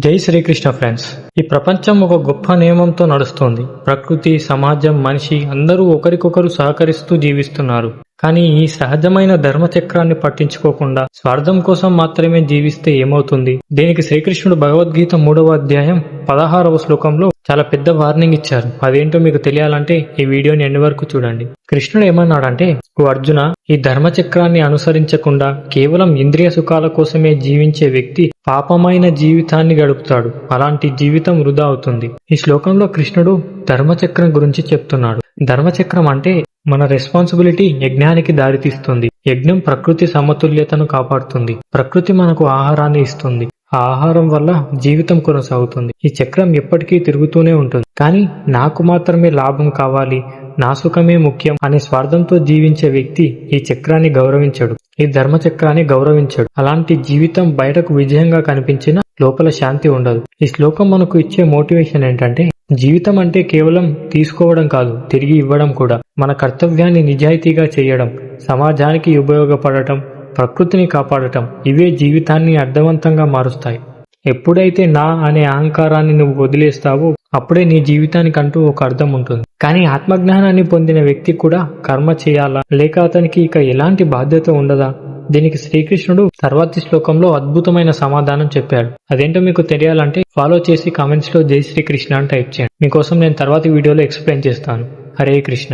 జై శ్రీకృష్ణ ఫ్రెండ్స్. ఈ ప్రపంచం ఒక గొప్ప నియమంతో నడుస్తోంది. ప్రకృతి, సమాజం, మనిషి అందరూ ఒకరికొకరు సహకరిస్తూ జీవిస్తున్నారు. కానీ ఈ సహజమైన ధర్మచక్రాన్ని పట్టించుకోకుండా స్వార్థం కోసం మాత్రమే జీవిస్తే ఏమవుతుంది? దీనికి శ్రీకృష్ణుడు భగవద్గీత 3వ అధ్యాయం 16వ శ్లోకంలో చాలా పెద్ద వార్నింగ్ ఇచ్చారు. అదేంటో మీకు తెలియాలంటే ఈ వీడియోని ఎండ్ వరకు చూడండి. కృష్ణుడు ఏమన్నాడంటే, ఓ అర్జున, ఈ ధర్మచక్రాన్ని అనుసరించకుండా కేవలం ఇంద్రియ సుఖాల కోసమే జీవించే వ్యక్తి పాపమైన జీవితాన్ని గడుపుతాడు. అలాంటి జీవితం వృధా అవుతుంది. ఈ శ్లోకంలో కృష్ణుడు ధర్మచక్రం గురించి చెప్తున్నాడు. ధర్మచక్రం అంటే మన రెస్పాన్సిబిలిటీ యజ్ఞానికి దారితీస్తుంది. యజ్ఞం ప్రకృతి సమతుల్యతను కాపాడుతుంది. ప్రకృతి మనకు ఆహారాన్ని ఇస్తుంది. ఆ ఆహారం వల్ల జీవితం కొనసాగుతుంది. ఈ చక్రం ఎప్పటికీ తిరుగుతూనే ఉంటుంది. కానీ నాకు మాత్రమే లాభం కావాలి, నా సుఖమే ముఖ్యం అనే స్వార్థంతో జీవించే వ్యక్తి ఈ చక్రాన్ని గౌరవించడు, ఈ ధర్మచక్రాన్ని గౌరవించడు. అలాంటి జీవితం బయటకు విజయంగా కనిపించినా లోపల శాంతి ఉండదు. ఈ శ్లోకం మనకు ఇచ్చే మోటివేషన్ ఏంటంటే, జీవితం అంటే కేవలం తీసుకోవడం కాదు, తిరిగి ఇవ్వడం కూడా. మన కర్తవ్యాన్ని నిజాయితీగా చేయడం, సమాజానికి ఉపయోగపడటం, ప్రకృతిని కాపాడటం, ఇవే జీవితాన్ని అర్థవంతంగా మారుస్తాయి. ఎప్పుడైతే నా అనే అహంకారాన్ని నువ్వు వదిలేస్తావో అప్పుడే నీ జీవితానికంటూ ఒక అర్థం ఉంటుంది. కానీ ఆత్మజ్ఞానాన్ని పొందిన వ్యక్తి కూడా కర్మ చేయాలా, లేక అతనికి ఇక ఎలాంటి బాధ్యత ఉండదా? దీనికి శ్రీకృష్ణుడు తర్వాతి శ్లోకంలో అద్భుతమైన సమాధానం చెప్పాడు. అదేంటో మీకు తెలియాలంటే ఫాలో చేసి కామెంట్స్ లో జై శ్రీకృష్ణ అని టైప్ చేయండి. మీకోసం నేను తర్వాతి వీడియోలో ఎక్స్ప్లెయిన్ చేస్తాను. హరే కృష్ణ.